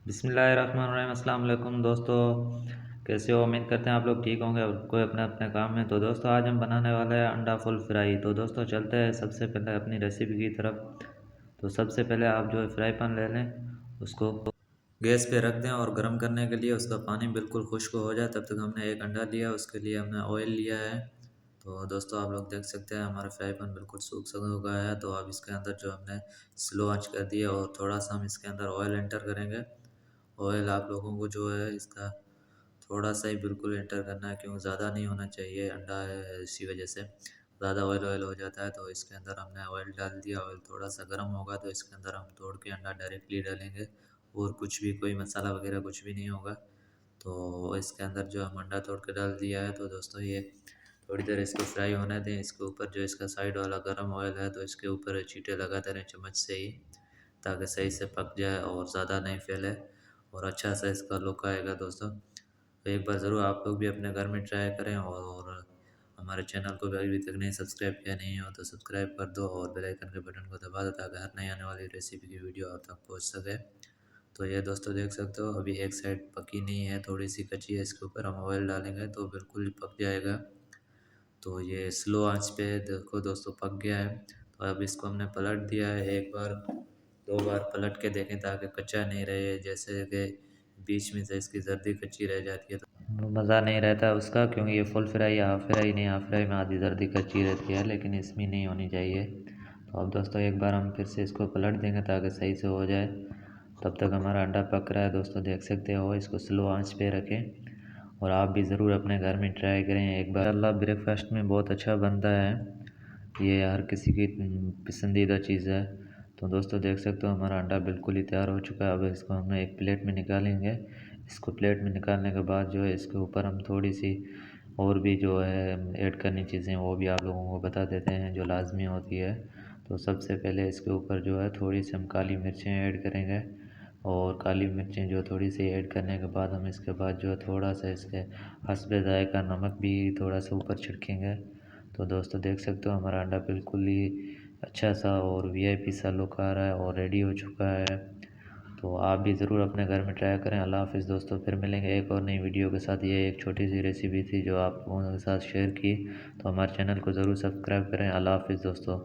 बिस्मिल्लाहिर्रहमानिर्रहीम। अस्सलाम वालेकुम दोस्तों, कैसे हो? उम्मीद करते हैं आप लोग ठीक होंगे और कोई अपने अपने काम में। तो दोस्तों आज हम बनाने वाले हैं अंडा फुल फ्राई। तो दोस्तों चलते हैं सबसे पहले अपनी रेसिपी की तरफ। तो सबसे पहले आप जो है फ्राई पैन ले लें, उसको गैस पे रख दें और गर्म करने के लिए उसका पानी बिल्कुल खुश्क हो जाए तब तक हमने एक अंडा लिया, उसके लिए हमने ऑयल लिया है। तो दोस्तों आप लोग देख सकते हैं हमारा फ्राई पैन बिल्कुल सूख सा हो गया है। तो अब इसके अंदर जो हमने स्लो आंच कर दिया और थोड़ा सा हम इसके अंदर ऑयल एंटर करेंगे। ऑयल आप लोगों को जो है इसका थोड़ा सा ही बिल्कुल एंटर करना है, क्योंकि ज़्यादा नहीं होना चाहिए, अंडा है इसी वजह से ज़्यादा ऑयल ऑयल हो जाता है। तो इसके अंदर हमने ऑयल डाल दिया, ऑयल थोड़ा सा गर्म होगा तो इसके अंदर हम तोड़ के अंडा डायरेक्टली डालेंगे और कुछ भी कोई मसाला वगैरह कुछ भी नहीं होगा। तो इसके अंदर जो हम अंडा तोड़ के डाल दिया है। तो दोस्तों ये थोड़ी देर इसको फ्राई होने दें। इसके ऊपर जो इसका साइड वाला गर्म ऑयल है तो इसके ऊपर चीटे लगाते रहें चम्मच से ही, ताकि सही से पक जाए और ज़्यादा नहीं फैले और अच्छा सा इसका लुक आएगा दोस्तों। तो एक बार ज़रूर आप लोग भी अपने घर में ट्राई करें और हमारे चैनल को भी अभी तक नहीं सब्सक्राइब किया नहीं हो तो सब्सक्राइब कर दो और बेल आइकन के बटन को दबा दो, ताकि हर नई आने वाली रेसिपी की वीडियो आप तक पहुंच सके। तो ये दोस्तों देख सकते हो अभी एक साइड पकी नहीं है, थोड़ी सी कच्ची है। इसके ऊपर हम ऑयल डालेंगे तो बिल्कुल पक जाएगा। तो ये स्लो आंच पे देखो दोस्तों पक गया है। तो अब इसको हमने पलट दिया है, एक बार दो बार पलट के देखें ताकि कच्चा नहीं रहे। जैसे कि बीच में से इसकी जर्दी कच्ची रह जाती है तो मज़ा नहीं रहता उसका, क्योंकि ये फुल फ्राई या हाफ फ्राई नहीं, हाफ फ्राई में आधी जर्दी कच्ची रहती है, लेकिन इसमें नहीं होनी चाहिए। तो अब दोस्तों एक बार हम फिर से इसको पलट देंगे ताकि सही से हो जाए। तब तक हमारा अंडा पक रहा है दोस्तों, देख सकते हो। इसको स्लो आंच पे रखें और आप भी ज़रूर अपने घर में ट्राई करें एक बार। अल्लाह ब्रेकफास्ट में बहुत अच्छा बनता है, ये हर किसी की पसंदीदा चीज़ है। तो दोस्तों देख सकते हो हमारा अंडा बिल्कुल ही तैयार हो चुका है। अब इसको हम एक प्लेट में निकालेंगे। इसको प्लेट में निकालने के बाद जो है इसके ऊपर हम थोड़ी सी और भी जो है ऐड करनी चीज़ें वो भी आप लोगों को बता देते हैं जो लाजमी होती है। तो सबसे पहले इसके ऊपर जो है थोड़ी सी हम काली मिर्चें ऐड करेंगे और काली मिर्चें जो थोड़ी सी ऐड करने के बाद हम इसके बाद जो है थोड़ा सा इसके हस्बे ज़ायक़ा नमक भी थोड़ा सा ऊपर छिड़केंगे। तो दोस्तों देख सकते हो हमारा अंडा बिल्कुल ही अच्छा सा और वीआईपी सा लुक आ रहा है और रेडी हो चुका है। तो आप भी ज़रूर अपने घर में ट्राई करें। अल्लाह हाफ़िज़ दोस्तों, फिर मिलेंगे एक और नई वीडियो के साथ। ये एक छोटी सी रेसिपी थी जो आप लोगों के साथ शेयर की। तो हमारे चैनल को ज़रूर सब्सक्राइब करें। अल्लाह हाफ़िज़ दोस्तों।